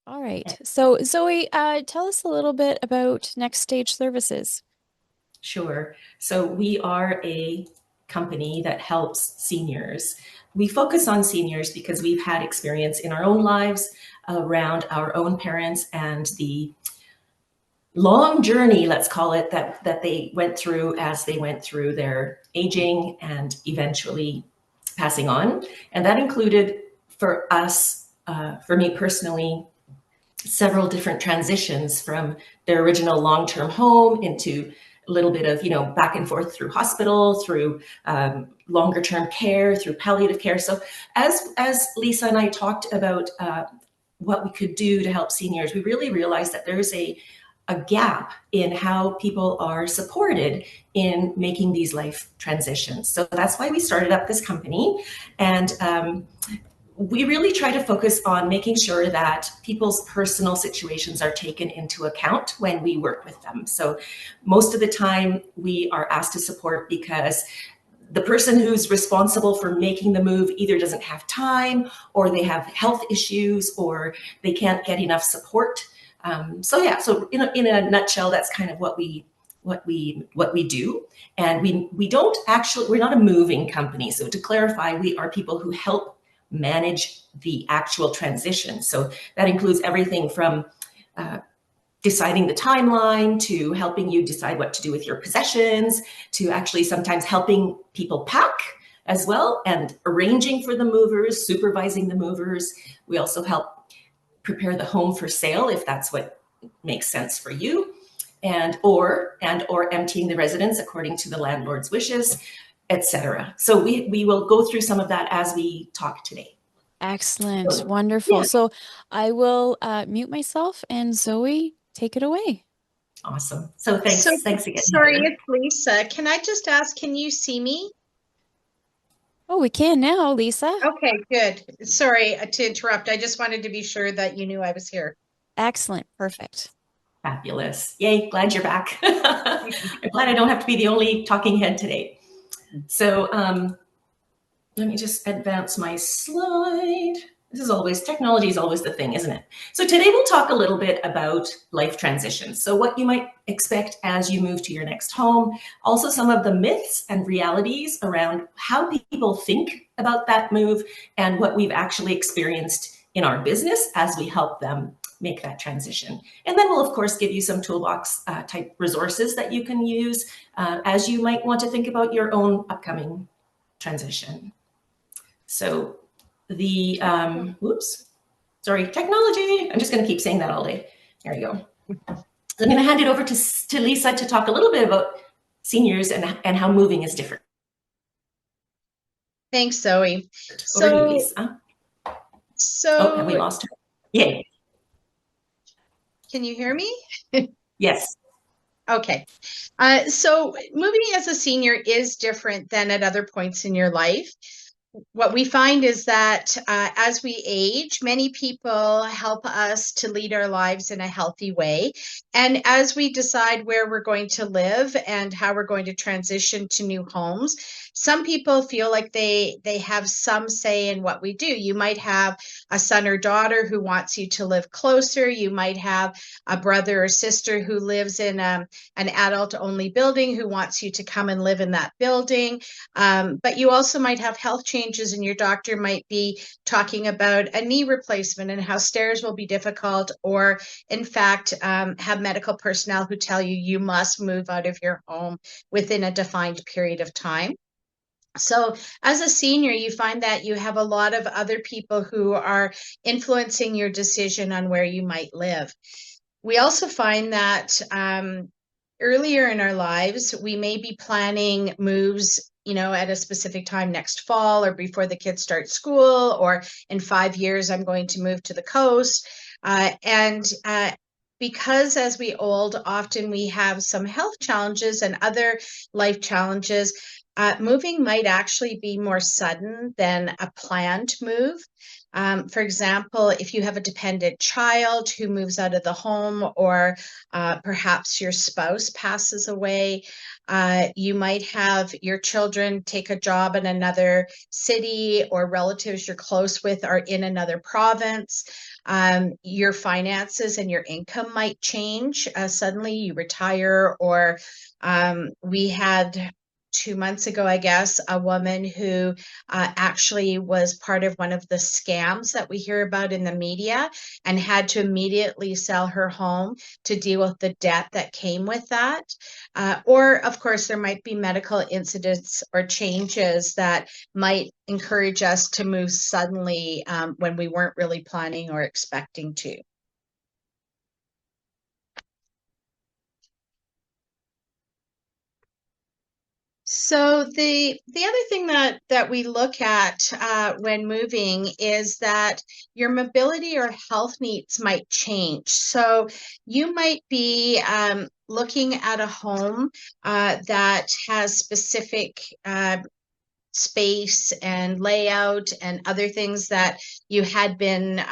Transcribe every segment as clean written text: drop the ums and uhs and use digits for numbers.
All right. So, Zoe, tell us a little bit about Next Stage Services. Sure. So we are a company that helps seniors. We focus on seniors because we've had experience in our own lives around our own parents and the long journey, let's call it, that they went through as they went through their aging and eventually passing on. And that included for us, for me personally, several different transitions from their original long-term home into a little bit of, back and forth through hospital, through longer term care, through palliative care. So as Lisa and I talked about what we could do to help seniors, we really realized that there's a gap in how people are supported in making these life transitions. So that's why we started up this company. And we really try to focus on making sure that people's personal situations are taken into account when we work with them. So most of the time we are asked to support because the person who's responsible for making the move either doesn't have time, or they have health issues, or they can't get enough support. So in a nutshell, that's kind of what we do. And we don't actually, we're not a moving company. So to clarify, we are people who help manage the actual transition. So that includes everything from uh, deciding the timeline, to helping you decide what to do with your possessions, to actually sometimes helping people pack as well, and arranging for the movers, supervising the movers. We also help prepare the home for sale if that's what makes sense for you, and or emptying the residence according to the landlord's wishes, etc. So we will go through some of that as we talk today. Excellent. So, Wonderful. yeah, So I will mute myself and Zoe, take it away. awesome. So So, thanks again, sorry, Heather. it's Lisa. Can I just ask, can you see me? Oh, we can now, Lisa. Okay, good. Sorry to interrupt. I just wanted to be sure that you knew I was here. Excellent. Perfect. Fabulous. Yay, glad you're back. I'm glad I don't have to be the only talking head today. So let me just advance my slide. Technology is always the thing, isn't it? So today we'll talk a little bit about life transitions. So what you might expect as you move to your next home, also some of the myths and realities around how people think about that move, and what we've actually experienced in our business as we help them make that transition. And then we'll of course give you some toolbox type resources that you can use as you might want to think about your own upcoming transition. So whoops, sorry, technology. I'm just going to keep saying that all day. There you go. I'm going to hand it over to Lisa to talk a little bit about seniors and how moving is different. Thanks, Zoe. Over to you, So, Lisa. Oh, have we so lost her? Yay. can you hear me? Yes. Okay. So moving as a senior is different than at other points in your life. What we find is that as we age, many people help us to lead our lives in a healthy way. And as we decide where we're going to live and how we're going to transition to new homes, some people feel like they have some say in what we do. You might have a son or daughter who wants you to live closer. You might have a brother or sister who lives in an adult only building who wants you to come and live in that building. But you also might have health changes, and your doctor might be talking about a knee replacement and how stairs will be difficult, or in fact, have medical personnel who tell you you must move out of your home within a defined period of time. So, as a senior, you find that you have a lot of other people who are influencing your decision on where you might live. We also find that earlier in our lives, we may be planning moves, at a specific time next fall or before the kids start school, or in 5 years, I'm going to move to the coast. And because as we old, often we have some health challenges and other life challenges, moving might actually be more sudden than a planned move. For example, if you have a dependent child who moves out of the home, or perhaps your spouse passes away, you might have your children take a job in another city, or relatives you're close with are in another province. Your finances and your income might change. Suddenly you retire, or we had 2 months ago, I guess, a woman who actually was part of one of the scams that we hear about in the media, and had to immediately sell her home to deal with the debt that came with that. Or, of course, there might be medical incidents or changes that might encourage us to move suddenly when we weren't really planning or expecting to. So the other thing that we look at when moving is that your mobility or health needs might change. So you might be looking at a home that has specific space and layout and other things that you had been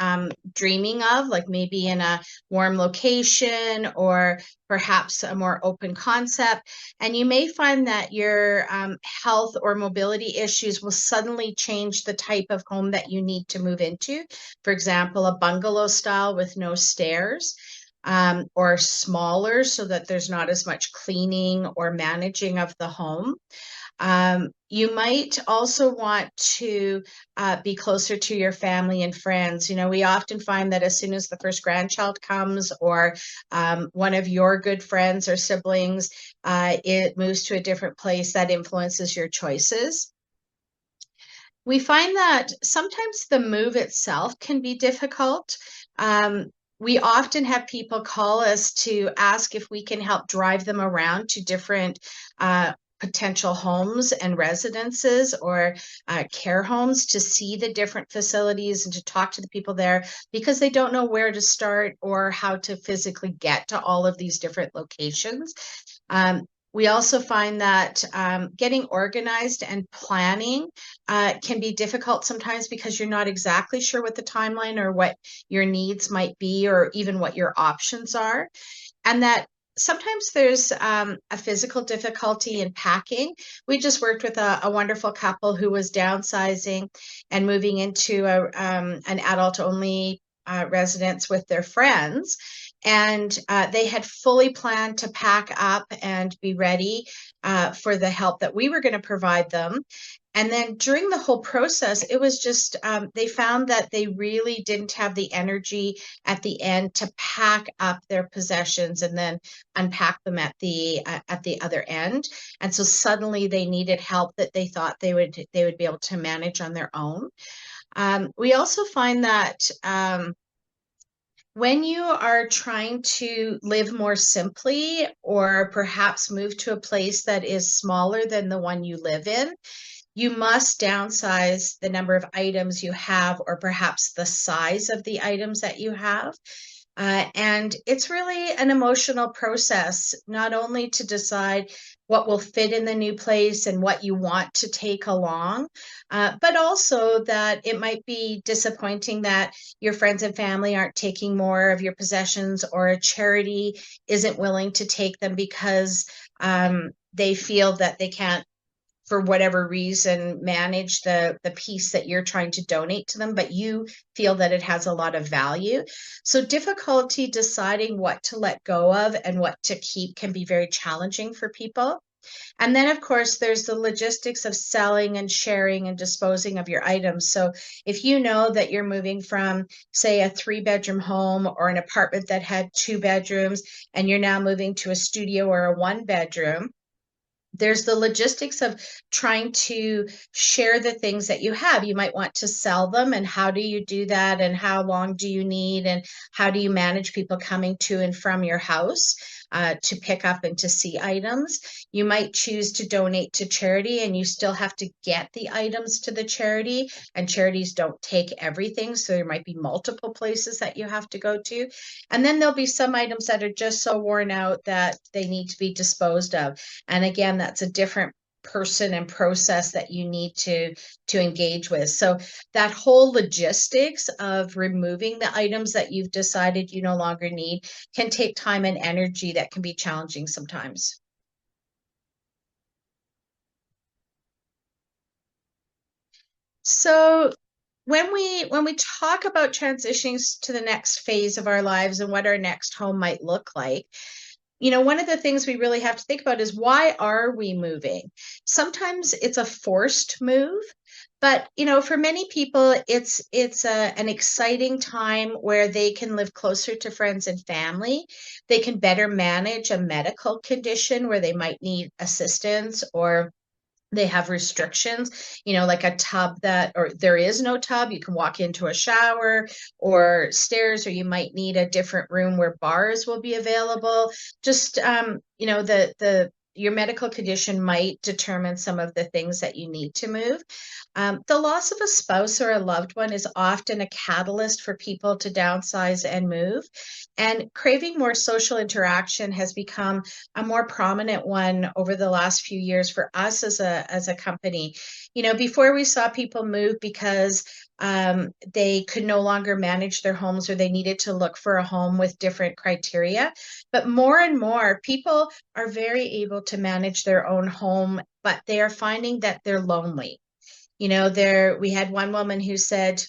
dreaming of, like maybe in a warm location or perhaps a more open concept. And you may find that your health or mobility issues will suddenly change the type of home that you need to move into. For example, a bungalow style with no stairs. Or smaller, so that there's not as much cleaning or managing of the home. You might also want to be closer to your family and friends. You know, we often find that as soon as the first grandchild comes, or one of your good friends or siblings, it moves to a different place, that influences your choices. We find that sometimes the move itself can be difficult. We often have people call us to ask if we can help drive them around to different potential homes and residences, or care homes, to see the different facilities and to talk to the people there, because they don't know where to start or how to physically get to all of these different locations. We also find that getting organized and planning can be difficult sometimes, because you're not exactly sure what the timeline or what your needs might be, or even what your options are. And that sometimes there's a physical difficulty in packing. We just worked with a wonderful couple who was downsizing and moving into an adult-only residence with their friends. And they had fully planned to pack up and be ready for the help that we were going to provide them. And then during the whole process, it was just, they found that they really didn't have the energy at the end to pack up their possessions and then unpack them at the other end. And so suddenly they needed help that they thought they would be able to manage on their own. We also find that when you are trying to live more simply, or perhaps move to a place that is smaller than the one you live in, you must downsize the number of items you have, or perhaps the size of the items that you have. And it's really an emotional process, not only to decide what will fit in the new place and what you want to take along, but also that it might be disappointing that your friends and family aren't taking more of your possessions, or a charity isn't willing to take them because they feel that they can't, for whatever reason, manage the piece that you're trying to donate to them, but you feel that it has a lot of value. So difficulty deciding what to let go of and what to keep can be very challenging for people. And then, of course, there's the logistics of selling and sharing and disposing of your items. So if you know that you're moving from, say, a 3-bedroom home or an apartment that had 2 bedrooms, and you're now moving to a studio or a 1-bedroom, there's the logistics of trying to share the things that you have. You might want to sell them, and how do you do that, and how long do you need, and how do you manage people coming to and from your house to pick up and to see items. You might choose to donate to charity, and you still have to get the items to the charity, and charities don't take everything, so there might be multiple places that you have to go to. And then there'll be some items that are just so worn out that they need to be disposed of. And again, that's a different person and process that you need to engage with. So that whole logistics of removing the items that you've decided you no longer need can take time and energy that can be challenging sometimes. So when we talk about transitioning to the next phase of our lives and what our next home might look like, one of the things we really have to think about is, why are we moving? Sometimes it's a forced move, but for many people, it's an exciting time where they can live closer to friends and family. They can better manage a medical condition where they might need assistance, or they have restrictions, like a tub or there is no tub, you can walk into a shower or stairs, or you might need a different room where bars will be available. Just, your medical condition might determine some of the things that you need to move. The loss of a spouse or a loved one is often a catalyst for people to downsize and move. And craving more social interaction has become a more prominent one over the last few years for us as a company. Before, we saw people move because they could no longer manage their homes, or they needed to look for a home with different criteria. But more and more people are very able to manage their own home, but they are finding that they're lonely. We had one woman who said,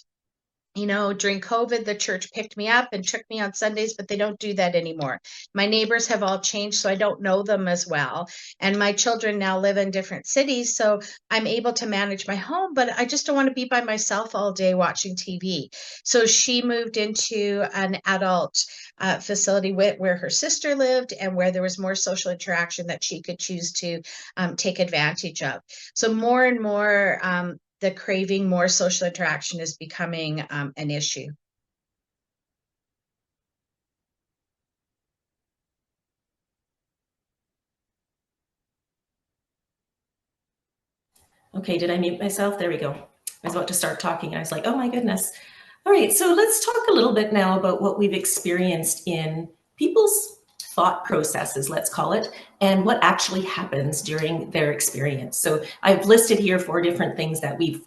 during COVID, the church picked me up and took me on Sundays, but they don't do that anymore. My neighbors have all changed, so I don't know them as well. And my children now live in different cities, so I'm able to manage my home, but I just don't want to be by myself all day watching TV. So she moved into an adult facility where her sister lived, and where there was more social interaction that she could choose to take advantage of. So more and more, the craving more social interaction is becoming an issue. Okay, did I mute myself? There we go. I was about to start talking. I was like, oh my goodness. All right, so let's talk a little bit now about what we've experienced in people's thought processes, let's call it, and what actually happens during their experience. So I've listed here 4 different things that we've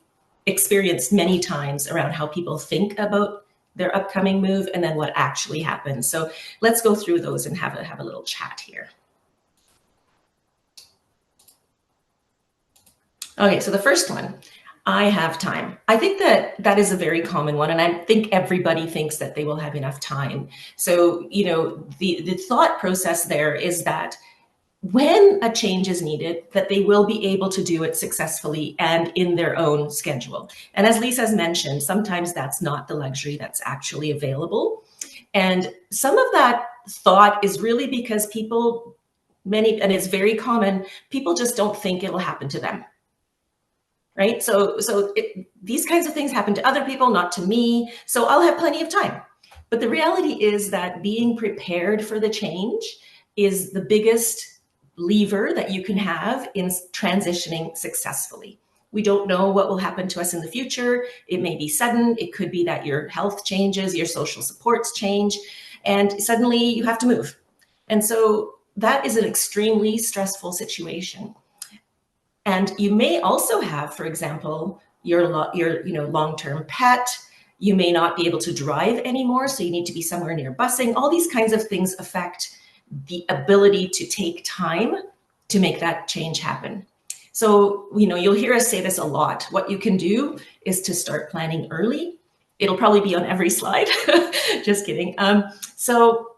experienced many times around how people think about their upcoming move and then what actually happens. So let's go through those and have a little chat here. Okay, so the first one, I have time. I think that is a very common one, and I think everybody thinks that they will have enough time. So, the thought process there is that when a change is needed, that they will be able to do it successfully and in their own schedule. And as Lisa's mentioned, sometimes that's not the luxury that's actually available. And some of that thought is really because and it's very common, people just don't think it'll happen to them. Right? So these kinds of things happen to other people, not to me. So I'll have plenty of time. But the reality is that being prepared for the change is the biggest lever that you can have in transitioning successfully. We don't know what will happen to us in the future. It may be sudden. It could be that your health changes, your social supports change, and suddenly you have to move. And so that is an extremely stressful situation. And you may also have, for example, your long-term pet. You may not be able to drive anymore, so you need to be somewhere near busing. All these kinds of things affect the ability to take time to make that change happen. So, you'll hear us say this a lot. What you can do is to start planning early. It'll probably be on every slide. Just kidding. So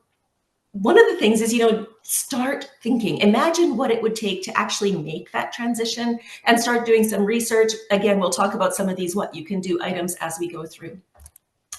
one of the things is, start thinking. Imagine what it would take to actually make that transition and start doing some research. Again, we'll talk about some of these what you can do items as we go through.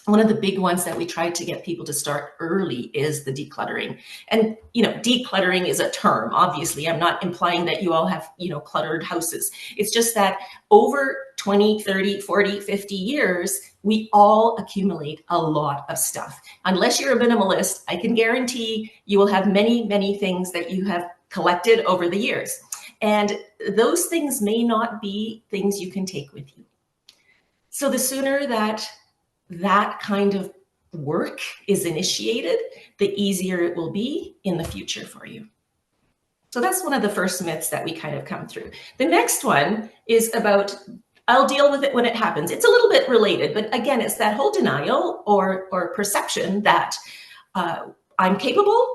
One of the big ones that we try to get people to start early is the decluttering. And, decluttering is a term, obviously. I'm not implying that you all have, cluttered houses. It's just that over 20, 30, 40, 50 years, we all accumulate a lot of stuff. Unless you're a minimalist, I can guarantee you will have many, many things that you have collected over the years. And those things may not be things you can take with you. So the sooner that kind of work is initiated, the easier it will be in the future for you. So that's one of the first myths that we kind of come through. The next one is about, I'll deal with it when it happens. It's a little bit related, but again, it's that whole denial or perception that I'm capable.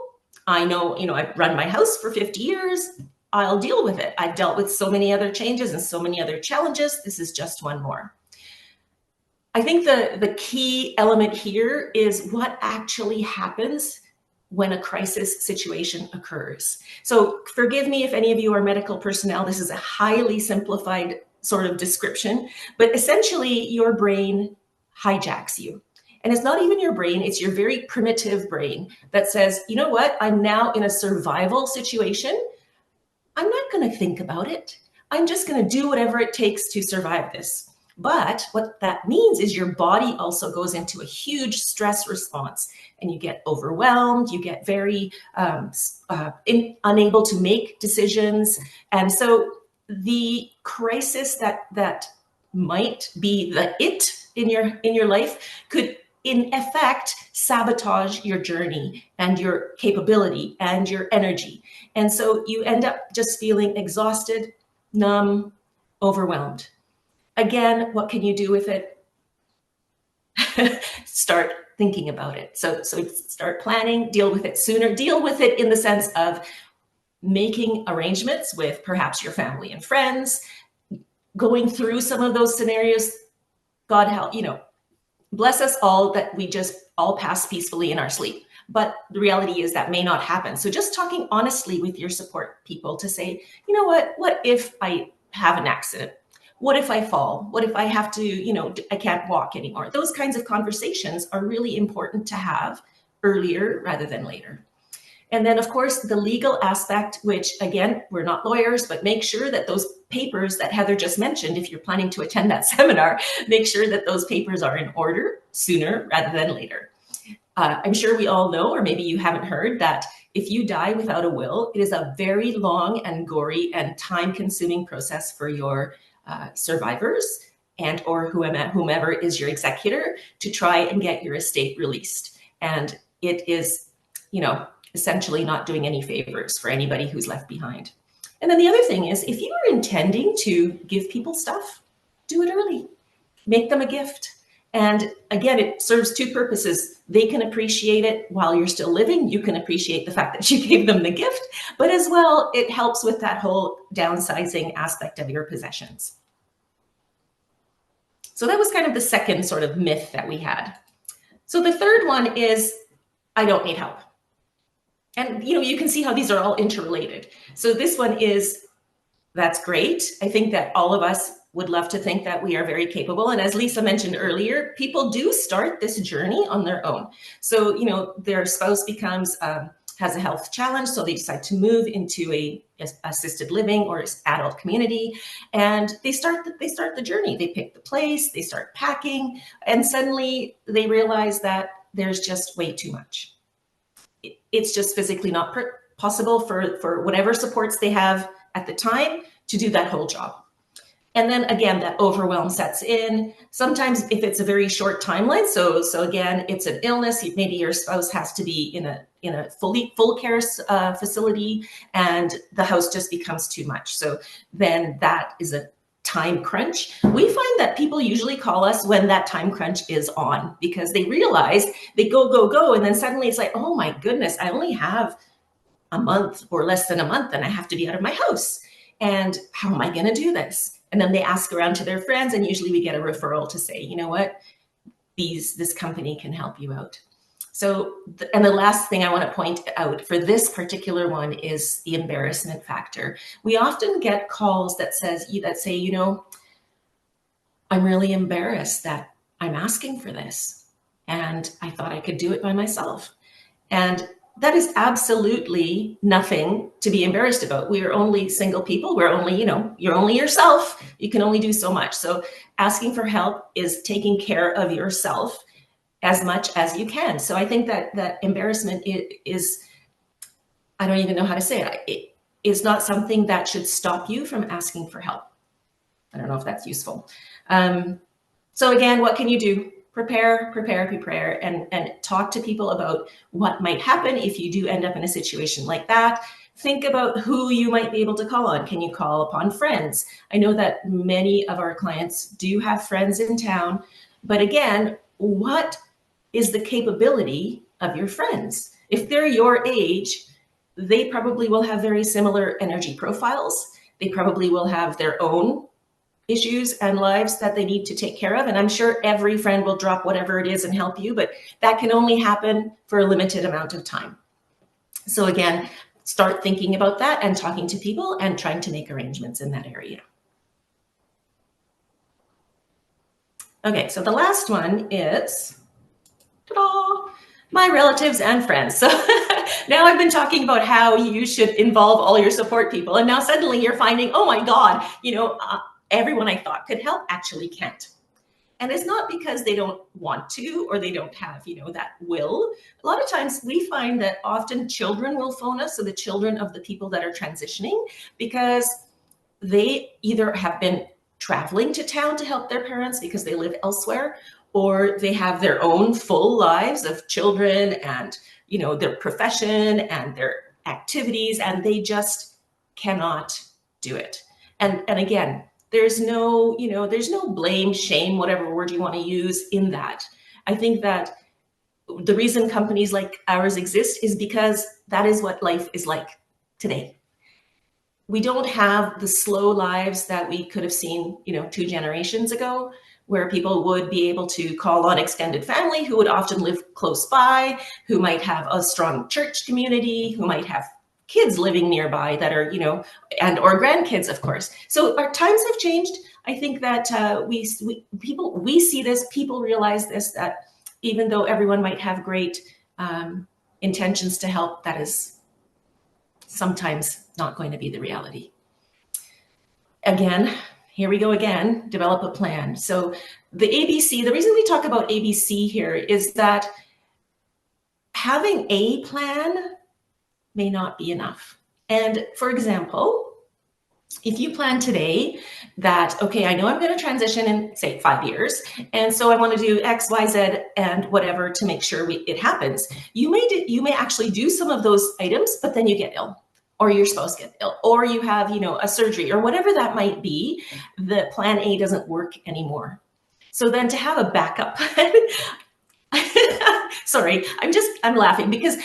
I know, I've run my house for 50 years. I'll deal with it. I've dealt with so many other changes and so many other challenges. This is just one more. I think the key element here is what actually happens when a crisis situation occurs. So forgive me if any of you are medical personnel. This is a highly simplified sort of description, but essentially your brain hijacks you. And it's not even your brain, it's your very primitive brain that says, you know what, I'm now in a survival situation. I'm not going to think about it. I'm just going to do whatever it takes to survive this. But what that means is your body also goes into a huge stress response and you get overwhelmed, you get very unable to make decisions. And so the crisis that might be the it in your life could in effect sabotage your journey and your capability and your energy. And so you end up just feeling exhausted, numb, overwhelmed. Again, what can you do with it? Start thinking about it. So start planning, deal with it sooner, deal with it in the sense of making arrangements with perhaps your family and friends, going through some of those scenarios. God help, bless us all that we just all pass peacefully in our sleep. But the reality is that may not happen. So just talking honestly with your support people to say, you know what if I have an accident? What if I fall? What if I have to, I can't walk anymore? Those kinds of conversations are really important to have earlier rather than later. And then, of course, the legal aspect, which again, we're not lawyers, but make sure that those papers that Heather just mentioned, if you're planning to attend that seminar, make sure that those papers are in order sooner rather than later. I'm sure we all know, or maybe you haven't heard, that if you die without a will, it is a very long and gory and time-consuming process for your survivors and or whomever is your executor to try and get your estate released. And it is, essentially not doing any favors for anybody who's left behind. And then the other thing is, if you are intending to give people stuff, do it early. Make them a gift. And again, it serves two purposes. They can appreciate it while you're still living. You can appreciate the fact that you gave them the gift, but as well, it helps with that whole downsizing aspect of your possessions. So that was kind of the second sort of myth that we had. So the third one is, I don't need help. And you can see how these are all interrelated. So this one is, that's great. I think that all of us would love to think that we are very capable. And as Lisa mentioned earlier, people do start this journey on their own. So, their spouse has a health challenge, so they decide to move into a assisted living or adult community, and they start the journey. They pick the place, they start packing, and suddenly they realize that there's just way too much. It's just physically not possible for whatever supports they have at the time to do that whole job. And then again, that overwhelm sets in. Sometimes if it's a very short timeline, so again, it's an illness, maybe your spouse has to be in a full care facility, and the house just becomes too much. So then that is a time crunch. We find that people usually call us when that time crunch is on, because they realize they go, and then suddenly it's like, oh my goodness, I only have a month or less than a month and I have to be out of my house. And how am I going to do this? And then they ask around to their friends, and usually we get a referral to say, you know what, this company can help you out. So, and the last thing I want to point out for this particular one is the embarrassment factor. We often get calls that say, I'm really embarrassed that I'm asking for this, and I thought I could do it by myself. And that is absolutely nothing to be embarrassed about. We are only single people. We're only, you're only yourself. You can only do so much. So asking for help is taking care of yourself as much as you can. So I think that embarrassment is, I don't even know how to say it. It is not something that should stop you from asking for help. I don't know if that's useful. So again, what can you do? Prepare, and talk to people about what might happen if you do end up in a situation like that. Think about who you might be able to call on. Can you call upon friends? I know that many of our clients do have friends in town, but again, what is the capability of your friends? If they're your age, they probably will have very similar energy profiles. They probably will have their own issues and lives that they need to take care of. And I'm sure every friend will drop whatever it is and help you, but that can only happen for a limited amount of time. So again, start thinking about that and talking to people and trying to make arrangements in that area. Okay, so the last one is, ta-da, my relatives and friends. So now I've been talking about how you should involve all your support people. And now suddenly you're finding, oh my God, everyone I thought could help actually can't. And it's not because they don't want to or they don't have, that will. A lot of times we find that often children will phone us, so the children of the people that are transitioning, because they either have been traveling to town to help their parents because they live elsewhere, or they have their own full lives of children and, their profession and their activities, and they just cannot do it. And again, there's no blame, shame, whatever word you want to use in that. I think that the reason companies like ours exist is because that is what life is like today. We don't have the slow lives that we could have seen, 2 generations ago, where people would be able to call on extended family who would often live close by, who might have a strong church community, who might have kids living nearby that are, and or grandkids, of course. So our times have changed. I think that we see this, people realize this, that even though everyone might have great intentions to help, that is sometimes not going to be the reality. Again, here we go again, develop a plan. So the ABC, the reason we talk about ABC here is that having a plan may not be enough. And for example, if you plan today that, okay, I know I'm going to transition in, say, 5 years, and so I want to do X, Y, Z, and whatever to make sure it happens, you may actually do some of those items, but then you get ill, or your spouse gets ill, or you have, a surgery, or whatever that might be. The plan A doesn't work anymore. So then to have a backup plan, sorry, I'm laughing because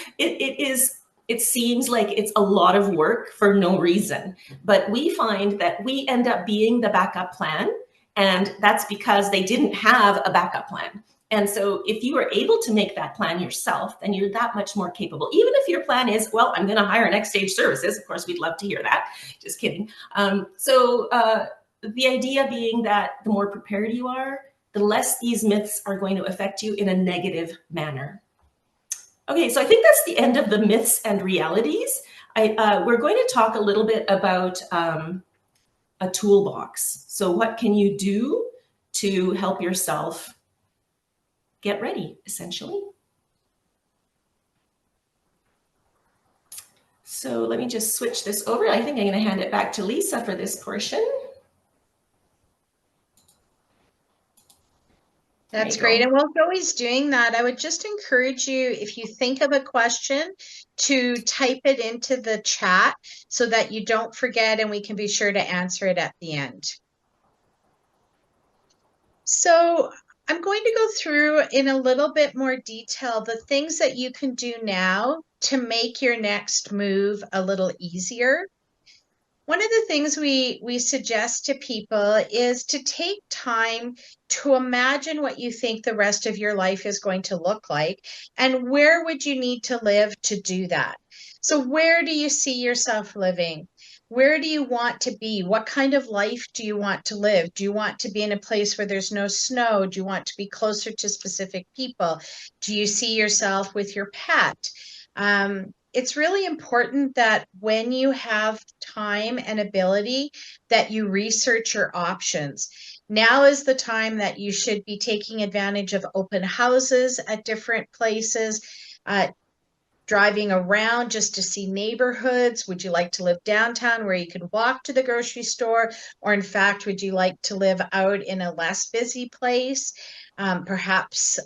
it seems like it's a lot of work for no reason, but we find that we end up being the backup plan, and that's because they didn't have a backup plan. And so if you are able to make that plan yourself, then you're that much more capable. Even if your plan is, well, I'm going to hire Next Stage Services. Of course, we'd love to hear that. Just kidding. The idea being that the more prepared you are, the less these myths are going to affect you in a negative manner. Okay, so I think that's the end of the myths and realities. We're going to talk a little bit about a toolbox. So what can you do to help yourself get ready, essentially? So let me just switch this over. I think I'm going to hand it back to Lisa for this portion. That's great. And while Joey's doing that, I would just encourage you, if you think of a question, to type it into the chat so that you don't forget and we can be sure to answer it at the end. So I'm going to go through in a little bit more detail the things that you can do now to make your next move a little easier. One of the things we suggest to people is to take time to imagine what you think the rest of your life is going to look like, and where would you need to live to do that? So where do you see yourself living? Where do you want to be? What kind of life do you want to live? Do you want to be in a place where there's no snow? Do you want to be closer to specific people? Do you see yourself with your pet? It's really important that when you have time and ability that you research your options. Now is the time that you should be taking advantage of open houses at different places, driving around just to see neighborhoods. Would you like to live downtown where you could walk to the grocery store? Or in fact, would you like to live out in a less busy place? Perhaps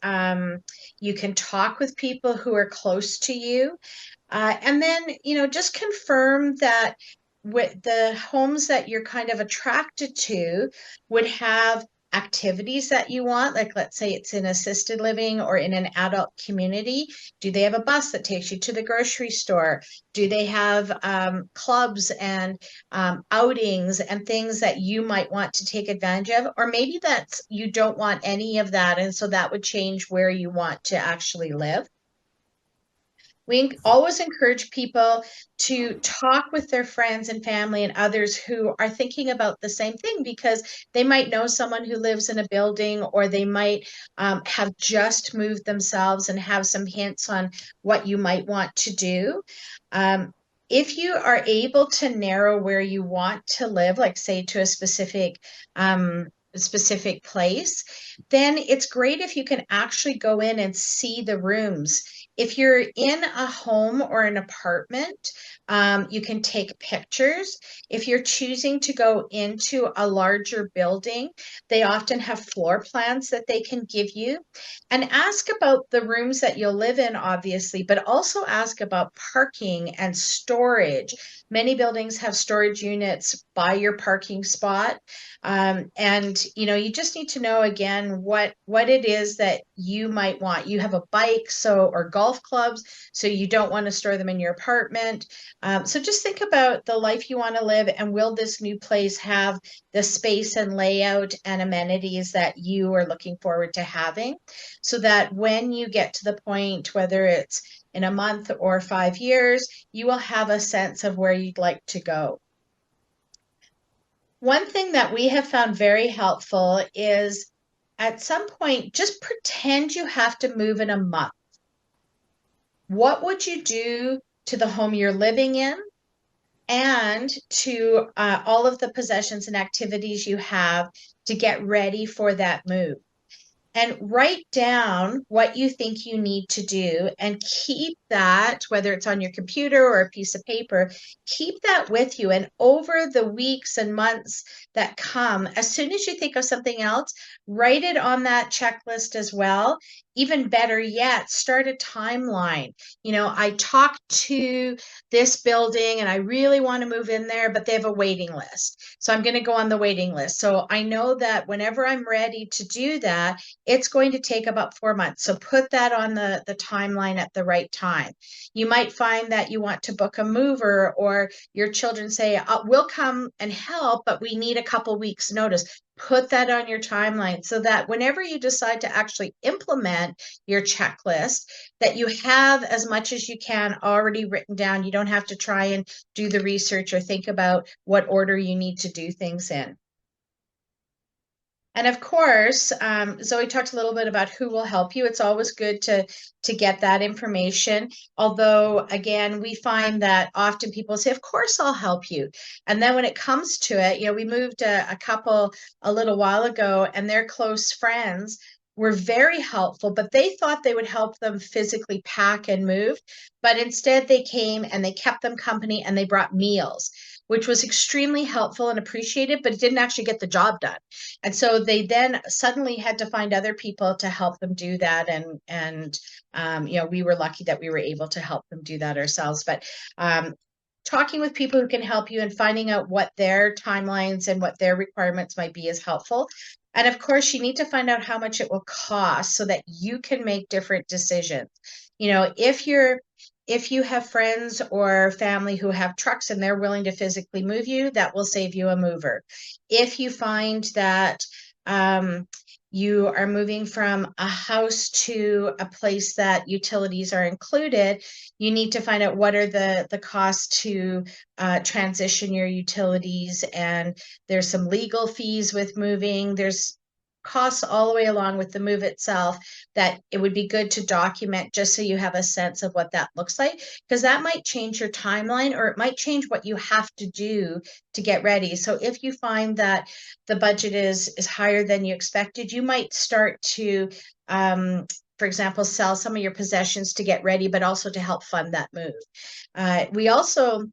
you can talk with people who are close to you. And then, just confirm that with the homes that you're kind of attracted to would have activities that you want. Like, let's say it's in assisted living or in an adult community. Do they have a bus that takes you to the grocery store? Do they have clubs and outings and things that you might want to take advantage of? Or maybe that's you don't want any of that. And so that would change where you want to actually live. We always encourage people to talk with their friends and family and others who are thinking about the same thing, because they might know someone who lives in a building, or they might have just moved themselves and have some hints on what you might want to do. If you are able to narrow where you want to live, like say to a specific place, then it's great if you can actually go in and see the rooms. If you're in a home or an apartment, you can take pictures. If you're choosing to go into a larger building, they often have floor plans that they can give you. And ask about the rooms that you'll live in, obviously, but also ask about parking and storage. Many buildings have storage units by your parking spot. And you just need to know again what it is that you might want. You have a bike, or golf clubs, so you don't want to store them in your apartment. So just think about the life you want to live, and will this new place have the space and layout and amenities that you are looking forward to having, so that when you get to the point, whether it's in a month or 5 years, you will have a sense of where you'd like to go. One thing that we have found very helpful is, at some point, just pretend you have to move in a month. What would you do to the home you're living in and to all of the possessions and activities you have to get ready for that move? And write down what you think you need to do, and keep that, whether it's on your computer or a piece of paper, keep that with you. And over the weeks and months that come, as soon as you think of something else, write it on that checklist as well. Even better yet, start a timeline. I talked to this building and I really want to move in there, but they have a waiting list. So I'm going to go on the waiting list. So I know that whenever I'm ready to do that, it's going to take about 4 months. So put that on the timeline at the right time. You might find that you want to book a mover, or your children say, we'll come and help, but we need a couple weeks notice. Put that on your timeline, so that whenever you decide to actually implement your checklist, that you have as much as you can already written down. You don't have to try and do the research or think about what order you need to do things in. And of course, Zoe talked a little bit about who will help you. It's always good to get that information. Although, again, we find that often people say, of course, I'll help you. And then when it comes to it, we moved a couple a little while ago, and their close friends were very helpful, but they thought they would help them physically pack and move. But instead, they came and they kept them company, and they brought meals, which was extremely helpful and appreciated, but it didn't actually get the job done. And so they then suddenly had to find other people to help them do that. And we were lucky that we were able to help them do that ourselves. But talking with people who can help you and finding out what their timelines and what their requirements might be is helpful. And of course, you need to find out how much it will cost so that you can make different decisions. If you have friends or family who have trucks and they're willing to physically move you, that will save you a mover. If you find that you are moving from a house to a place that utilities are included, you need to find out what are the costs to transition your utilities. And there's some legal fees with moving. There's costs all the way along with the move itself that it would be good to document, just so you have a sense of what that looks like, because that might change your timeline, or it might change what you have to do to get ready. So if you find that the budget is higher than you expected, you might start to for example, sell some of your possessions to get ready, but also to help fund that move. We also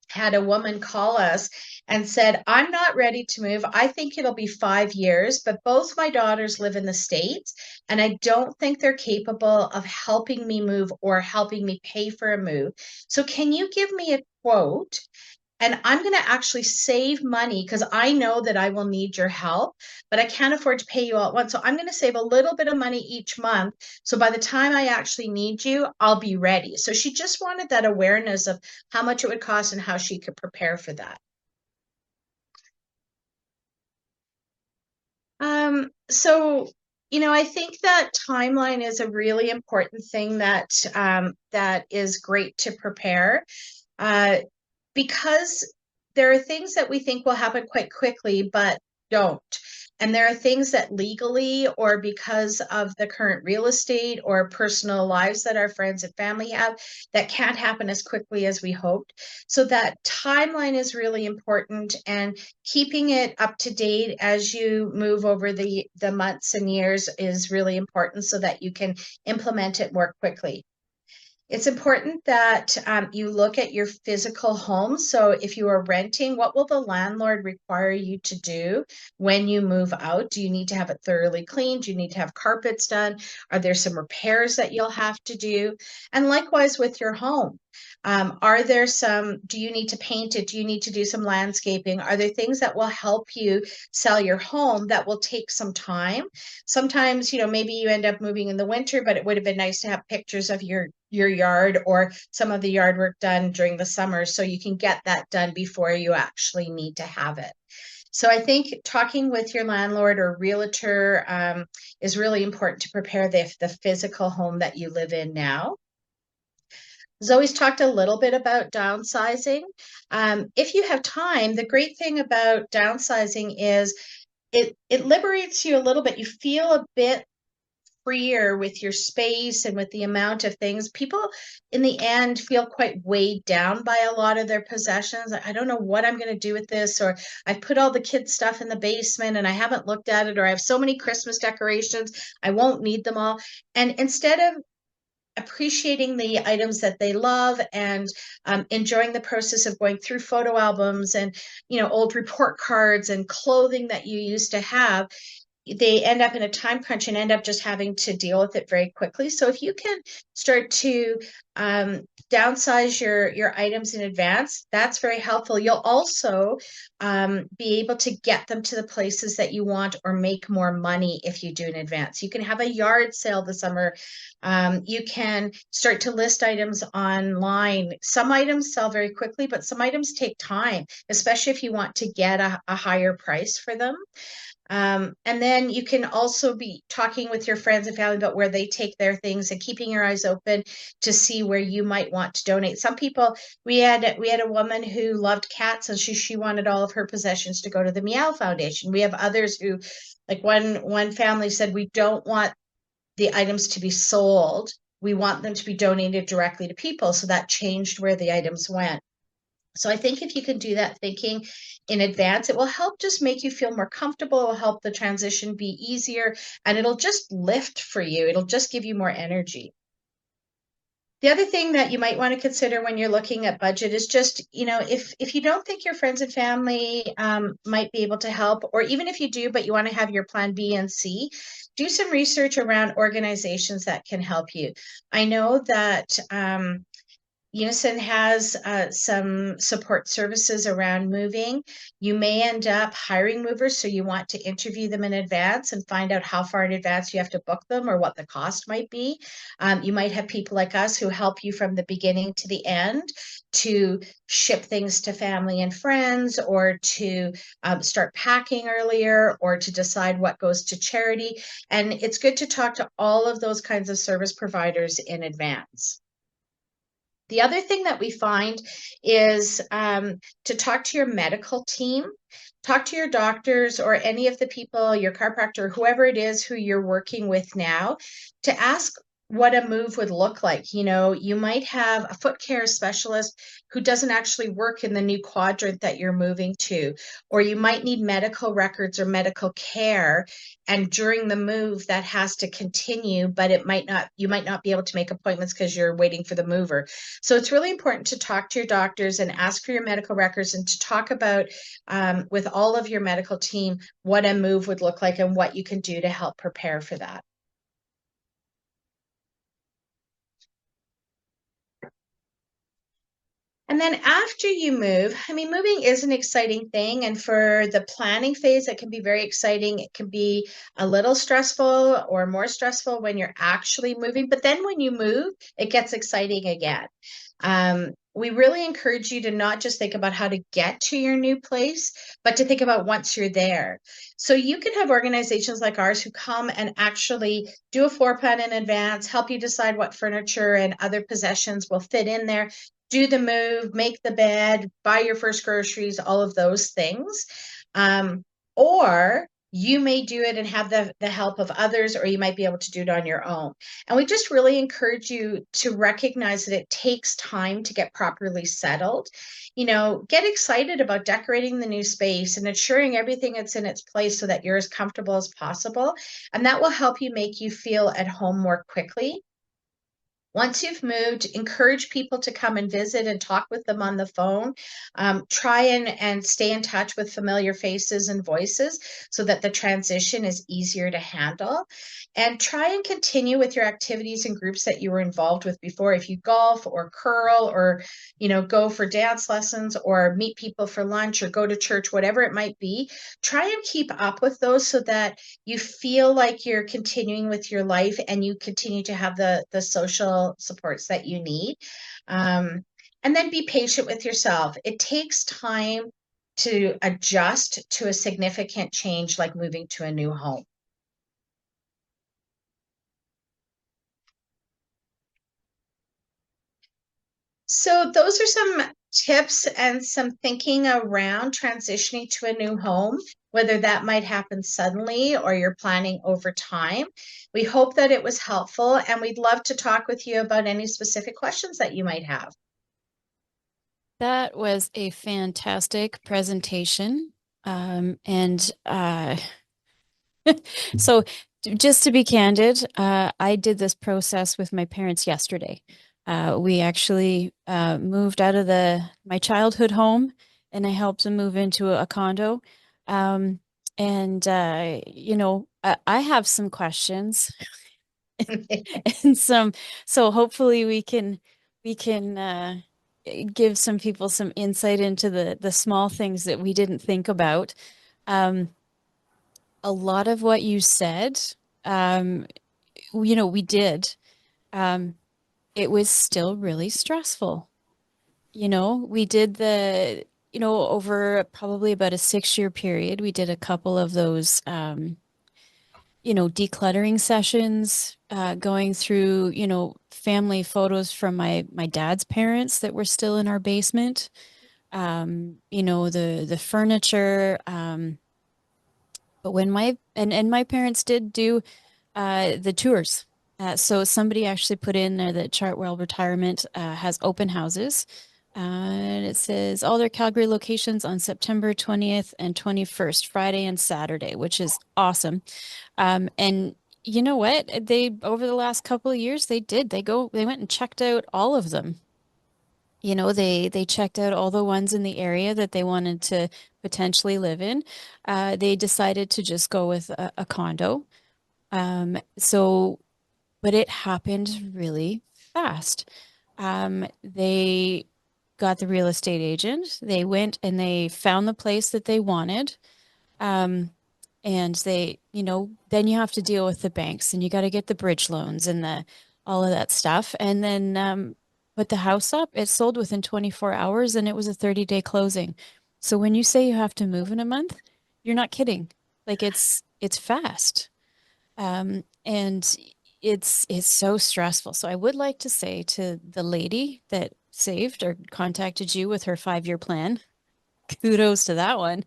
had a woman call us and said, I'm not ready to move. I think it'll be 5 years, but both my daughters live in the States, and I don't think they're capable of helping me move or helping me pay for a move. So can you give me a quote? And I'm going to actually save money because I know that I will need your help, but I can't afford to pay you all at once. So I'm going to save a little bit of money each month. So by the time I actually need you, I'll be ready. So she just wanted that awareness of how much it would cost and how she could prepare for that. So, I think that timeline is a really important thing that is great to prepare. Because there are things that we think will happen quite quickly, but don't. And there are things that legally or because of the current real estate or personal lives that our friends and family have that can't happen as quickly as we hoped. So that timeline is really important, and keeping it up to date as you move over the months and years is really important so that you can implement it more quickly. It's important that you look at your physical home. So if you are renting, what will the landlord require you to do when you move out? Do you need to have it thoroughly cleaned? Do you need to have carpets done? Are there some repairs that you'll have to do? And likewise with your home. Do you need to paint it? Do you need to do some landscaping? Are there things that will help you sell your home that will take some time? Sometimes, maybe you end up moving in the winter, but it would have been nice to have pictures of your yard or some of the yard work done during the summer so you can get that done before you actually need to have it. So I think talking with your landlord or realtor is really important to prepare the physical home that you live in now. Zoe's talked a little bit about downsizing. If you have time, the great thing about downsizing is it liberates you a little bit. You feel a bit freer with your space and with the amount of things. People in the end feel quite weighed down by a lot of their possessions. I don't know what I'm going to do with this, or I put all the kids' stuff in the basement and I haven't looked at it, or I have so many Christmas decorations, I won't need them all. And instead of appreciating the items that they love and enjoying the process of going through photo albums and old report cards and clothing that you used to have, they end up in a time crunch and end up just having to deal with it very quickly. So if you can start to downsize your items in advance, that's very helpful. You'll also be able to get them to the places that you want or make more money if you do in advance. You can have a yard sale this summer. You can start to list items online. Some items sell very quickly, but some items take time, especially if you want to get a higher price for them. And then you can also be talking with your friends and family about where they take their things and keeping your eyes open to see where you might want to donate. Some people, we had a woman who loved cats and she wanted all of her possessions to go to the Meow Foundation. We have others who, like one family said, we don't want the items to be sold. We want them to be donated directly to people. So that changed where the items went. So I think if you can do that thinking in advance, it will help just make you feel more comfortable. It will help the transition be easier, and it'll just lift for you. It'll just give you more energy. The other thing that you might want to consider when you're looking at budget is just, if you don't think your friends and family might be able to help, or even if you do, but you want to have your plan B and C, do some research around organizations that can help you. I know that Unison has some support services around moving. You may end up hiring movers, so you want to interview them in advance and find out how far in advance you have to book them or what the cost might be. You might have people like us who help you from the beginning to the end to ship things to family and friends, or to start packing earlier, or to decide what goes to charity. And it's good to talk to all of those kinds of service providers in advance. The other thing that we find is to talk to your medical team, talk to your doctors or any of the people, your chiropractor, whoever it is who you're working with now, to ask what a move would look like. You know, you might have a foot care specialist who doesn't actually work in the new quadrant that you're moving to, or you might need medical records or medical care. And during the move, that has to continue, but you might not be able to make appointments because you're waiting for the mover. So it's really important to talk to your doctors and ask for your medical records and to talk about with all of your medical team what a move would look like and what you can do to help prepare for that. And then after you move, I mean, moving is an exciting thing. And for the planning phase, it can be very exciting. It can be a little stressful or more stressful when you're actually moving. But then when you move, it gets exciting again. We really encourage you to not just think about how to get to your new place, but to think about once you're there. So you can have organizations like ours who come and actually do a floor plan in advance, help you decide what furniture and other possessions will fit in there, do the move, make the bed, buy your first groceries, all of those things. Or you may do it and have the help of others, or you might be able to do it on your own. And we just really encourage you to recognize that it takes time to get properly settled. You know, get excited about decorating the new space and ensuring everything is in its place so that you're as comfortable as possible. And that will help you make you feel at home more quickly. Once you've moved, encourage people to come and visit and talk with them on the phone. Try and stay in touch with familiar faces and voices so that the transition is easier to handle. And try and continue with your activities and groups that you were involved with before. If you golf or curl or, you know, go for dance lessons or meet people for lunch or go to church, whatever it might be, try and keep up with those so that you feel like you're continuing with your life and you continue to have the social supports that you need. And then be patient with yourself. It takes time to adjust to a significant change like moving to a new home. So those are some tips and some thinking around transitioning to a new home, whether that might happen suddenly or you're planning over time. We hope that it was helpful, and we'd love to talk with you about any specific questions that you might have. That was a fantastic presentation. And so just to be candid, I did this process with my parents yesterday. We actually moved out of the my childhood home and I helped them move into a condo. Um, and you know, I have some questions and some, so hopefully we can give some people some insight into the small things that we didn't think about. Um, a lot of what you said, um, you know, we did. Um, it was still really stressful. You know, we did over probably about a 6 year period, we did a couple of those, decluttering sessions, going through, family photos from my dad's parents that were still in our basement. The furniture. But when and my parents did do the tours. So somebody actually put in there that Chartwell Retirement has open houses. And it says all their Calgary locations on September 20th and 21st, Friday and Saturday, which is awesome. And you know what? Over the last couple of years, they went and checked out all of them. You know, they checked out all the ones in the area that they wanted to potentially live in. They decided to just go with a condo. So, but it happened really fast. They got the real estate agent. They went and they found the place that they wanted. Um, and then you have to deal with the banks and you got to get the bridge loans and all of that stuff. And then, put the house up, it sold within 24 hours and it was a 30-day closing. So when you say you have to move in a month, you're not kidding. Like it's fast. And it's so stressful. So I would like to say to the lady that saved or contacted you with her 5 year plan, kudos to that one.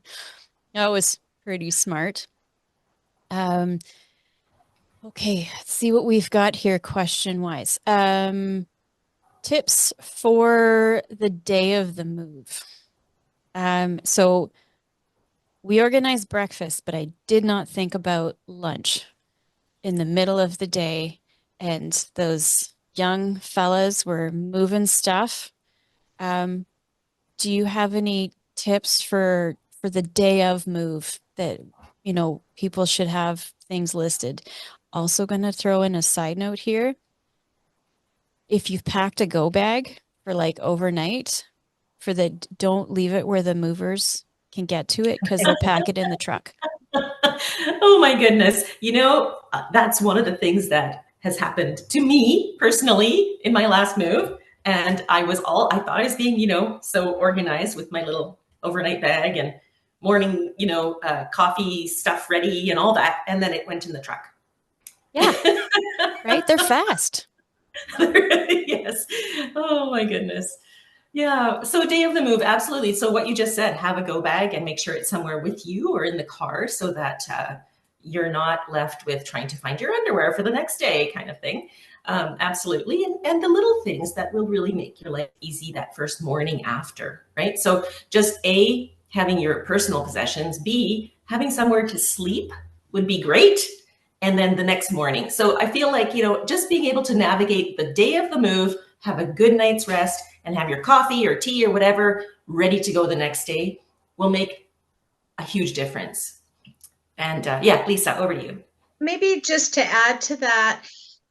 That was pretty smart. Um, Okay, let's see what we've got here question wise. Tips for the day of the move. So we organized breakfast, but I did not think about lunch in the middle of the day. And those young fellas were moving stuff. Um, do you have any tips for the day of move that, people should have things listed? Also going to throw in a side note here. If you've packed a go bag for like overnight, don't leave it where the movers can get to it because they'll pack it in the truck. Oh my goodness. That's one of the things that has happened to me personally in my last move. And I thought I was being, so organized with my little overnight bag and morning, coffee stuff ready and all that. And then it went in the truck. Yeah, right? They're fast. Yes. Oh my goodness. Yeah. So day of the move, absolutely. So what you just said, have a go bag and make sure it's somewhere with you or in the car so that you're not left with trying to find your underwear for the next day kind of thing. Absolutely. And the little things that will really make your life easy that first morning after, right? So just A, having your personal possessions, B, having somewhere to sleep would be great. And then the next morning. So I feel like, just being able to navigate the day of the move, have a good night's rest, and have your coffee or tea or whatever ready to go the next day will make a huge difference. And yeah, Lisa, over to you. Maybe just to add to that,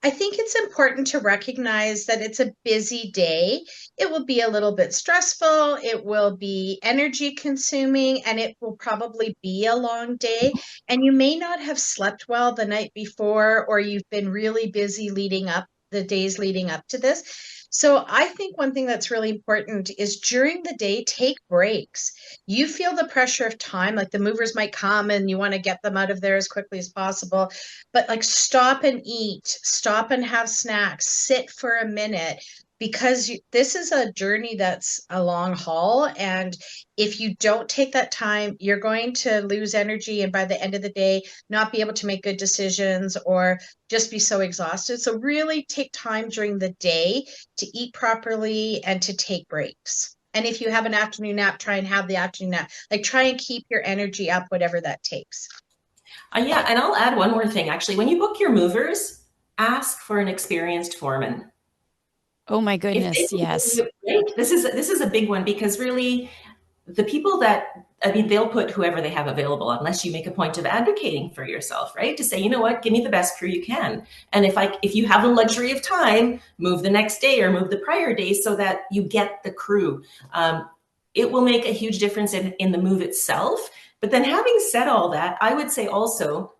I think it's important to recognize that it's a busy day. It will be a little bit stressful, it will be energy consuming, and it will probably be a long day. And you may not have slept well the night before, or you've been really busy leading up the days leading up to this. So I think one thing that's really important is during the day, take breaks. You feel the pressure of time, like the movers might come and you want to get them out of there as quickly as possible. But like stop and eat, stop and have snacks, sit for a minute because this is a journey that's a long haul. And if you don't take that time, you're going to lose energy. And by the end of the day, not be able to make good decisions or just be so exhausted. So really take time during the day to eat properly and to take breaks. And if you have an afternoon nap, try and have the afternoon nap. Like try and keep your energy up, whatever that takes. Yeah, and I'll add one more thing. Actually, when you book your movers, ask for an experienced foreman. Oh my If they goodness, can give yes. you, right? This is a big one because really the people that, I mean, they'll put whoever they have available unless you make a point of advocating for yourself, right? To say, you know what, give me the best crew you can. And if you have the luxury of time, move the next day or move the prior day so that you get the crew. It will make a huge difference in the move itself. But then having said all that, I would say also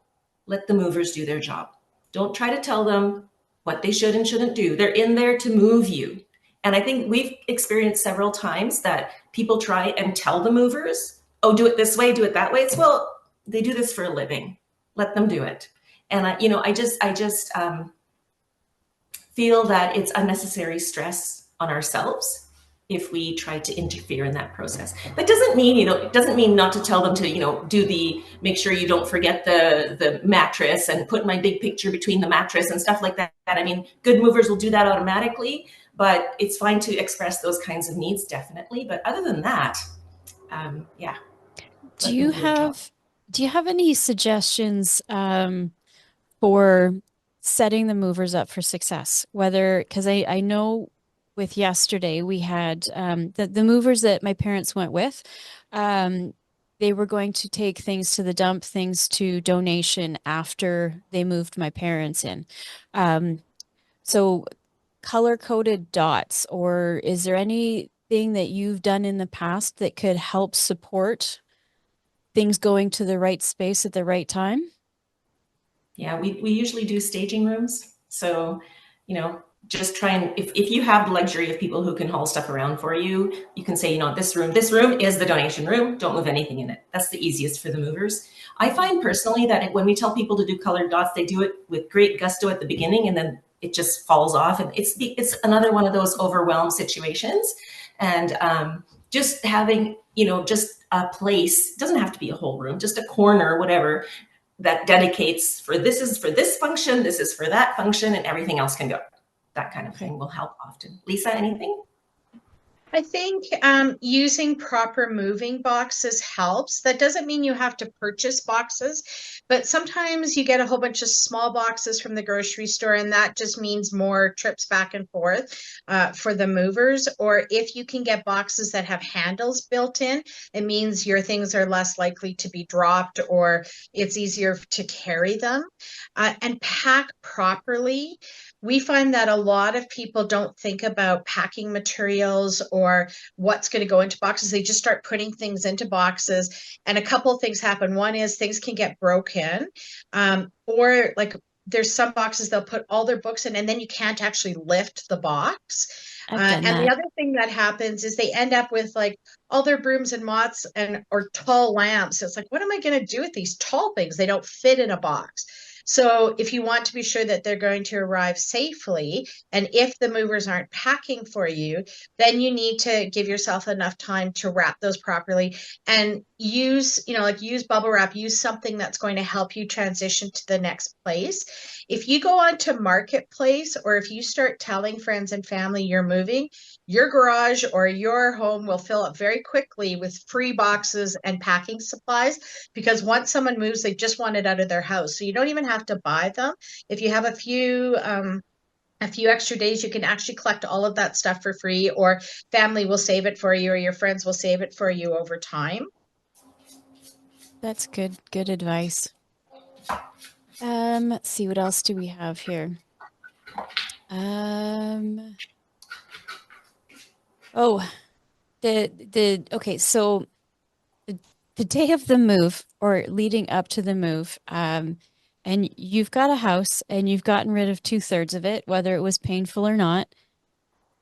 let the movers do their job. Don't try to tell them what they should and shouldn't do. They're in there to move you. And I think we've experienced several times that people try and tell the movers, oh, do it this way, do it that way. It's, well, they do this for a living. Let them do it. And I just feel that it's unnecessary stress on ourselves if we try to interfere in that process. That doesn't mean, it doesn't mean not to tell them to, make sure you don't forget the mattress and put my big picture between the mattress and stuff like that. I mean, good movers will do that automatically, but it's fine to express those kinds of needs, definitely. But other than that, yeah, Do let them you do their job. have do you have any suggestions for setting the movers up for success? Whether, because I know with yesterday we had the movers that my parents went with, um, they were going to take things to the dump, things to donation after they moved my parents in. Um, so color coded dots, or is there anything that you've done in the past that could help support things going to the right space at the right time? Yeah, we usually do staging rooms. So, just try and if you have the luxury of people who can haul stuff around for you, you can say, this room is the donation room. Don't move anything in it. That's the easiest for the movers. I find personally that when we tell people to do colored dots, they do it with great gusto at the beginning and then it just falls off. And it's another one of those overwhelmed situations. And just having, just a place, doesn't have to be a whole room, just a corner, whatever, that dedicates for this is for this function, this is for that function, and everything else can go. That kind of thing will help often. Lisa, anything? I think using proper moving boxes helps. That doesn't mean you have to purchase boxes, but sometimes you get a whole bunch of small boxes from the grocery store, and that just means more trips back and forth for the movers. Or if you can get boxes that have handles built in, it means your things are less likely to be dropped, or it's easier to carry them. And pack properly. We find that a lot of people don't think about packing materials or what's going to go into boxes. They just start putting things into boxes, and a couple of things happen. One is things can get broken, or like there's some boxes they'll put all their books in, and then you can't actually lift the box. And the other thing that happens is they end up with like all their brooms and mops and or tall lamps. It's like, what am I going to do with these tall things? They don't fit in a box. So if you want to be sure that they're going to arrive safely, and if the movers aren't packing for you, then you need to give yourself enough time to wrap those properly and use, like use bubble wrap, use something that's going to help you transition to the next place. If you go onto Marketplace, or if you start telling friends and family you're moving, your garage or your home will fill up very quickly with free boxes and packing supplies, because once someone moves, they just want it out of their house. So you don't even have to buy them. If you have a few extra days, you can actually collect all of that stuff for free, or family will save it for you, or your friends will save it for you over time. That's good advice. Let's see, what else do we have here? Okay, so the day of the move or leading up to the move, and you've got a house and you've gotten rid of 2/3 of it, whether it was painful or not,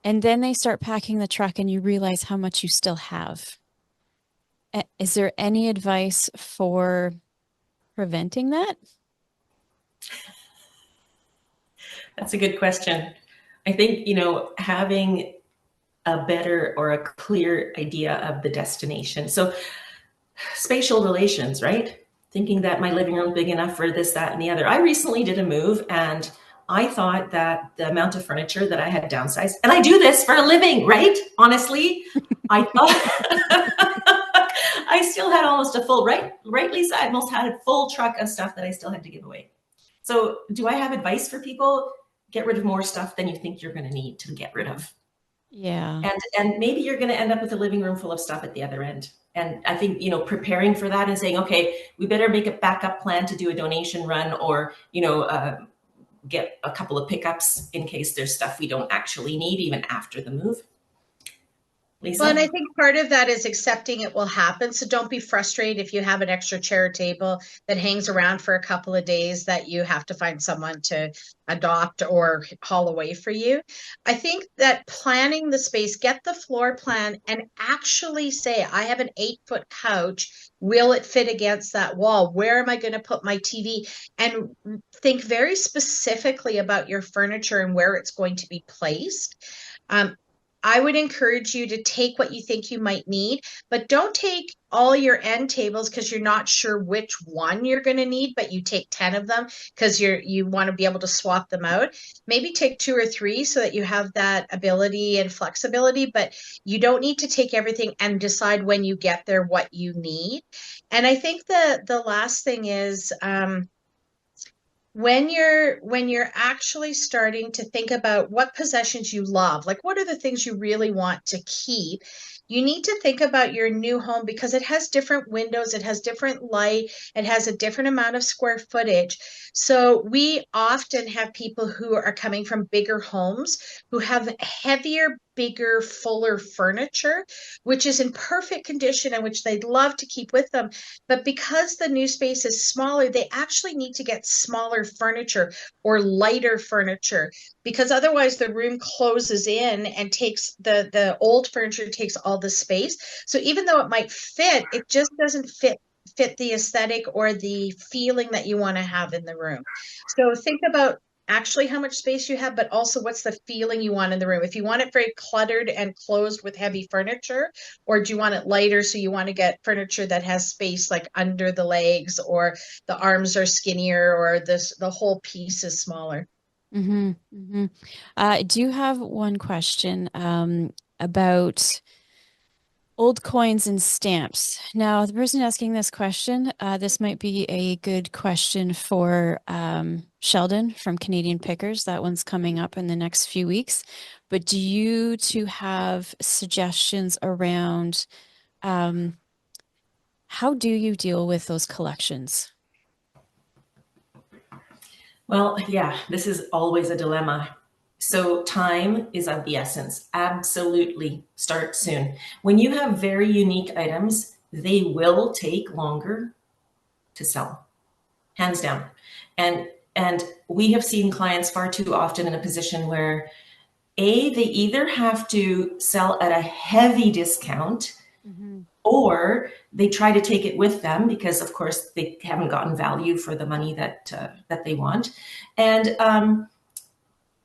and then they start packing the truck and you realize how much you still have. Is there any advice for preventing that? That's a good question. I think, having a better or a clear idea of the destination. So spatial relations, right? Thinking that my living room is big enough for this, that, and the other. I recently did a move, and I thought that the amount of furniture that I had downsized, and I do this for a living, right? Honestly, I thought I still had almost a full, right, Lisa? I almost had a full truck of stuff that I still had to give away. So do I have advice for people? Get rid of more stuff than you think you're going to need to get rid of. Yeah. And maybe you're going to end up with a living room full of stuff at the other end. And I think, preparing for that and saying, okay, we better make a backup plan to do a donation run, or, get a couple of pickups in case there's stuff we don't actually need even after the move. Lisa? Well, and I think part of that is accepting it will happen. So don't be frustrated if you have an extra chair or table that hangs around for a couple of days that you have to find someone to adopt or haul away for you. I think that planning the space, get the floor plan and actually say, I have an 8-foot couch. Will it fit against that wall? Where am I going to put my TV? And think very specifically about your furniture and where it's going to be placed. I would encourage you to take what you think you might need, but don't take all your end tables because you're not sure which one you're going to need, but you take 10 of them because you want to be able to swap them out. Maybe take 2 or 3 so that you have that ability and flexibility, but you don't need to take everything, and decide when you get there what you need. And I think the last thing is, when you're actually starting to think about what possessions you love, like what are the things you really want to keep, you need to think about your new home, because it has different windows, it has different light, it has a different amount of square footage. So we often have people who are coming from bigger homes who have heavier, bigger, fuller furniture, which is in perfect condition and which they'd love to keep with them. But because the new space is smaller, they actually need to get smaller furniture or lighter furniture, because otherwise the room closes in and takes the old furniture takes all the space. So even though it might fit, it just doesn't fit the aesthetic or the feeling that you want to have in the room. So think about actually how much space you have, but also what's the feeling you want in the room. If you want it very cluttered and closed with heavy furniture, or do you want it lighter, so you want to get furniture that has space like under the legs, or the arms are skinnier, or the whole piece is smaller. Mm-hmm, mm-hmm. I do have one question about old coins and stamps. Now, the person asking this question, this might be a good question for Sheldon from Canadian Pickers. That one's coming up in the next few weeks. But do you two have suggestions around um, how do you deal with those collections? Well, yeah, this is always a dilemma. So time is of the essence. Absolutely. Start soon. When you have very unique items, they will take longer to sell, hands down. And we have seen clients far too often in a position where they either have to sell at a heavy discount, Mm-hmm. or they try to take it with them because, of course, they haven't gotten value for the money that they want. And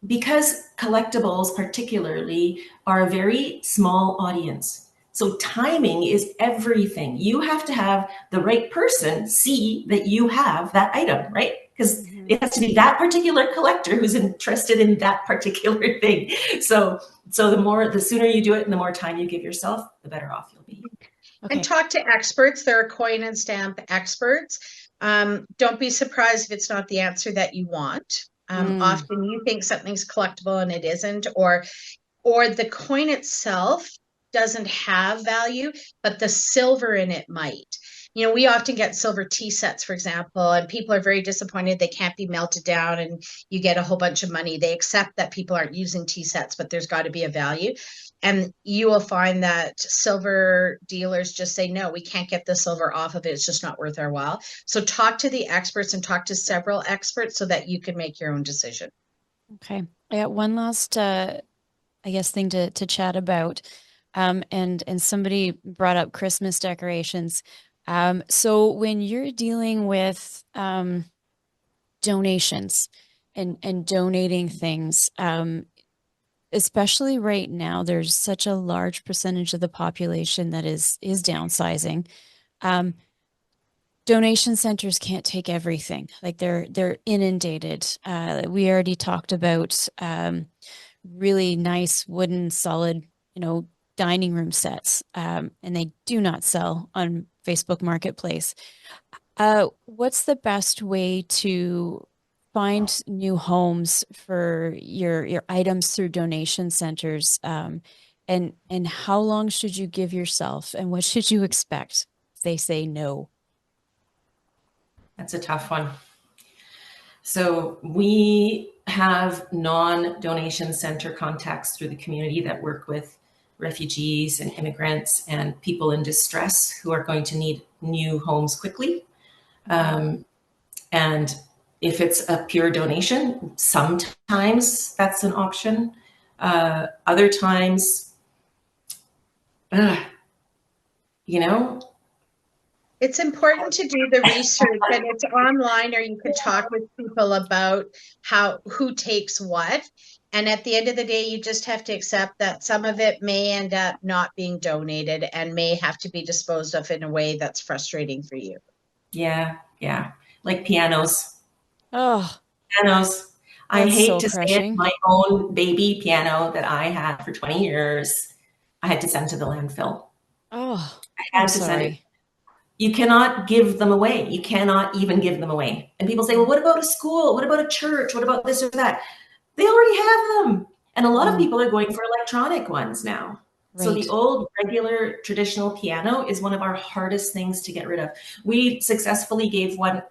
because collectibles, particularly, are a very small audience. So timing is everything. You have to have the right person see that you have that item, right? Because Mm-hmm. it has to be that particular collector who's interested in that particular thing. So the sooner you do it and the more time you give yourself, the better off you'll be. And Okay. talk to experts. There are coin and stamp experts. Don't be surprised if it's not the answer that you want. Mm. Often you think something's collectible and it isn't, or the coin itself doesn't have value, but the silver in it might. You know, we often get silver tea sets, for example, and people are very disappointed they can't be melted down and you get a whole bunch of money. They accept that people aren't using tea sets, but there's got to be a value. And you will find that silver dealers just say, no, we can't get the silver off of it. It's just not worth our while. So talk to the experts and talk to several experts so that you can make your own decision. Okay. I got one last I guess thing to chat about. And somebody brought up Christmas decorations. So when you're dealing with donations and donating things, especially right now, there's such a large percentage of the population that is downsizing. Um, donation centers can't take everything. Like they're inundated. We already talked about really nice wooden solid, dining room sets, and they do not sell on Facebook Marketplace. What's the best way to find new homes for your items through donation centers? And how long should you give yourself, and what should you expect if they say no? That's a tough one. So we have non-donation center contacts through the community that work with refugees and immigrants and people in distress who are going to need new homes quickly. And if it's a pure donation, sometimes that's an option. Other times, you know, It's important to do the research, and it's online, or you could talk with people about who takes what. And at the end of the day, you just have to accept that some of it may end up not being donated and may have to be disposed of in a way that's frustrating for you. yeah, like pianos. Oh, Pianos. I that's hate so to say it, crushing. my own baby piano that I had for 20 years, I had to send to the landfill. Oh, I I'm had to send it. sorry. You cannot give them away. You cannot even give them away. And people say, well, what about a school? What about a church? What about this or that? They already have them. And a lot of Mm, people are going for electronic ones now. So the right. old regular traditional piano is one of our hardest things to get rid of. We successfully gave one,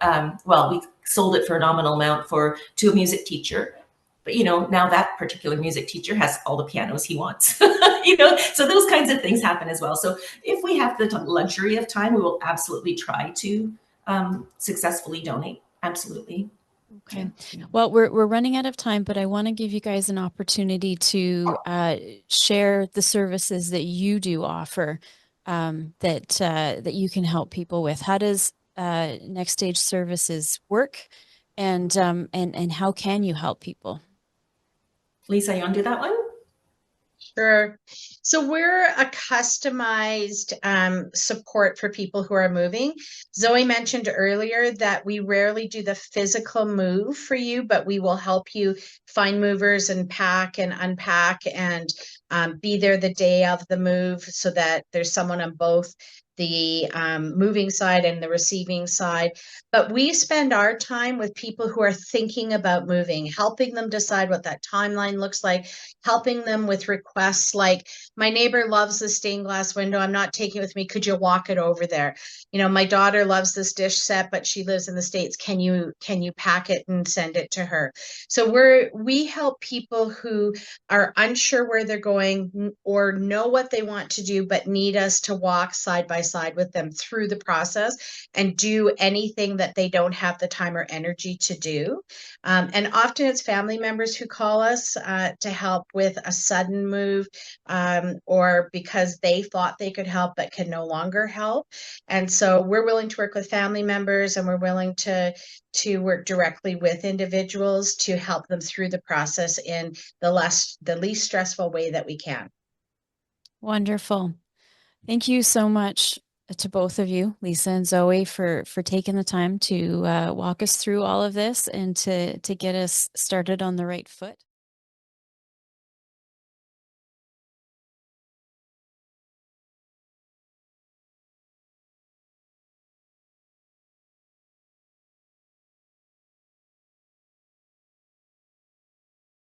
we sold it for a nominal amount to a music teacher. But now that particular music teacher has all the pianos he wants. So those kinds of things happen as well. So if we have the luxury of time, we will absolutely try to successfully donate. Absolutely. Yeah. Okay. Well, we're running out of time, but I want to give you guys an opportunity to share the services that you do offer, that you can help people with. How does Next Stage Services work? and how can you help people? Lisa, you want to do that one? Sure. So we're a customized support for people who are moving. Zoe mentioned earlier that we rarely do the physical move for you, but we will help you find movers and pack and unpack and be there the day of the move so that there's someone on both the moving side and the receiving side. But we spend our time with people who are thinking about moving, helping them decide what that timeline looks like, helping them with requests like, my neighbor loves the stained glass window. I'm not taking it with me. Could you walk it over there? You know, my daughter loves this dish set, but she lives in the States. Can you pack it and send it to her? So we help people who are unsure where they're going or know what they want to do, but need us to walk side by side with them through the process and do anything that they don't have the time or energy to do. And often it's family members who call us to help with a sudden move or because they thought they could help but can no longer help. And so we're willing to work with family members, and we're willing to work directly with individuals to help them through the process in the least stressful way that we can. Wonderful. Thank you so much to both of you, Lisa and Zoe, for taking the time to walk us through all of this and to get us started on the right foot.